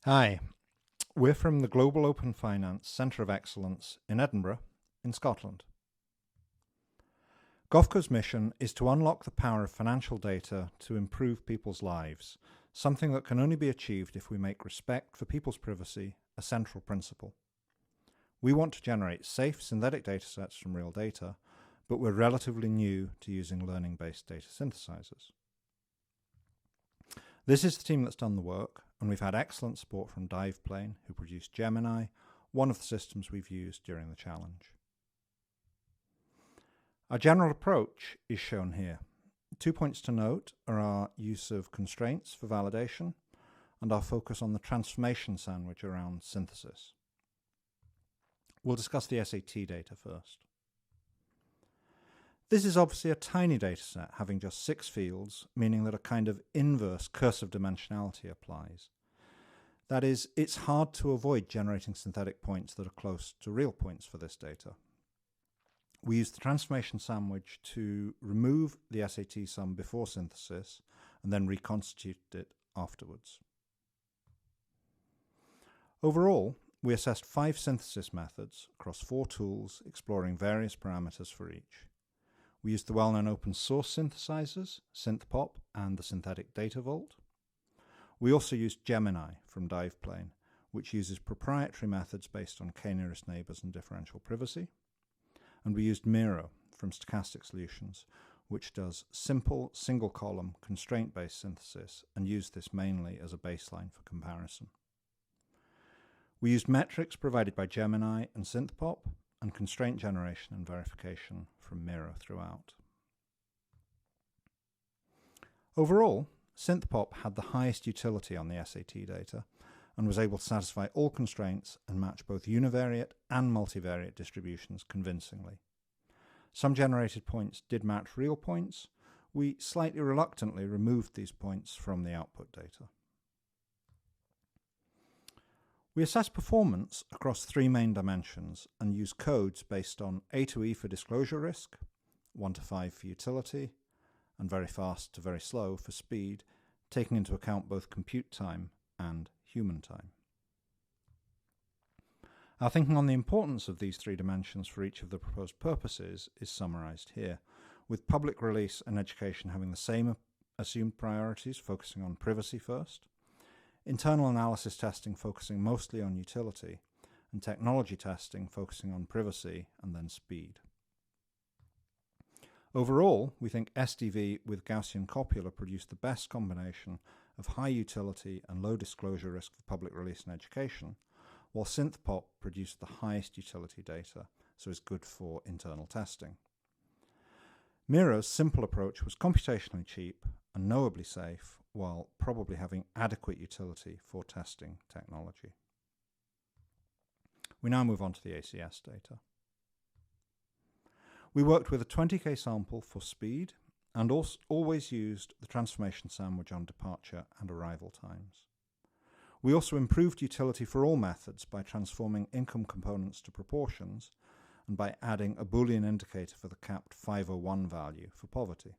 Hi, we're from the Global Open Finance Centre of Excellence in Edinburgh, in Scotland. GOFCoE's mission is to unlock the power of financial data to improve people's lives, something that can only be achieved if we make respect for people's privacy a central principle. We want to generate safe synthetic datasets from real data, but we're relatively new to using learning-based data synthesizers. This is the team that's done the work, and we've had excellent support from Diveplane, who produced Gemini, one of the systems we've used during the challenge. Our general approach is shown here. 2 points to note are our use of constraints for validation and our focus on the transformation sandwich around synthesis. We'll discuss the SAT data first. This is obviously a tiny dataset having just 6 fields, meaning that a kind of inverse curse of dimensionality applies. That is, it's hard to avoid generating synthetic points that are close to real points for this data. We use the transformation sandwich to remove the SAT sum before synthesis and then reconstitute it afterwards. Overall, we assessed 5 synthesis methods across 4 tools, exploring various parameters for each. We used the well-known open source synthesizers, SynthPop and the Synthetic Data Vault. We also used Gemini from Diveplane, which uses proprietary methods based on k-nearest neighbors and differential privacy. And we used Miro from Stochastic Solutions, which does simple single-column constraint-based synthesis and used this mainly as a baseline for comparison. We used metrics provided by Gemini and SynthPop, and constraint generation and verification from Miro throughout. Overall, SynthPop had the highest utility on the SAT data and was able to satisfy all constraints and match both univariate and multivariate distributions convincingly. Some generated points did match real points. We slightly reluctantly removed these points from the output data. We assess performance across 3 main dimensions and use codes based on A to E for disclosure risk, 1 to 5 for utility, and very fast to very slow for speed, taking into account both compute time and human time. Our thinking on the importance of these 3 dimensions for each of the proposed purposes is summarized here, with public release and education having the same assumed priorities, focusing on privacy first, internal analysis testing focusing mostly on utility, and technology testing focusing on privacy and then speed. Overall, we think SDV with Gaussian copula produced the best combination of high utility and low disclosure risk for public release and education, while SynthPop produced the highest utility data, so is good for internal testing. Miro's simple approach was computationally cheap and knowably safe, while probably having adequate utility for testing technology. We now move on to the ACS data. We worked with a 20K sample for speed and also always used the transformation sandwich on departure and arrival times. We also improved utility for all methods by transforming income components to proportions and by adding a Boolean indicator for the capped 501 value for poverty.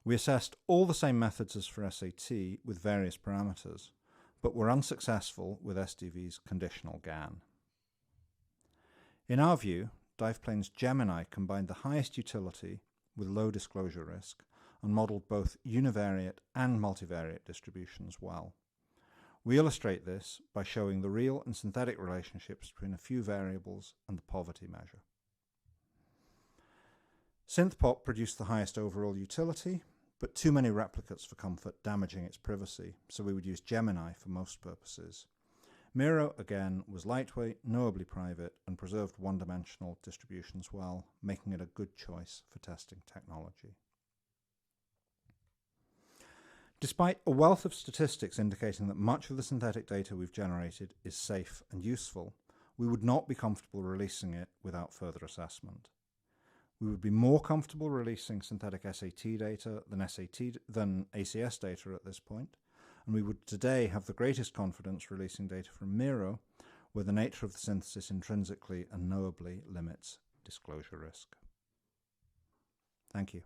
We assessed all the same methods as for SAT with various parameters, but were unsuccessful with SDV's conditional GAN. In our view, Diveplane's Gemini combined the highest utility with low disclosure risk and modeled both univariate and multivariate distributions well. We illustrate this by showing the real and synthetic relationships between a few variables and the poverty measure. SynthPop produced the highest overall utility, but too many replicates for comfort, damaging its privacy, so we would use Gemini for most purposes. Miro, again, was lightweight, knowably private, and preserved one-dimensional distributions well, making it a good choice for testing technology. Despite a wealth of statistics indicating that much of the synthetic data we've generated is safe and useful, we would not be comfortable releasing it without further assessment. We would be more comfortable releasing synthetic SAT data than ACS data at this point, and we would today have the greatest confidence releasing data from Miro, where the nature of the synthesis intrinsically and knowably limits disclosure risk. Thank you.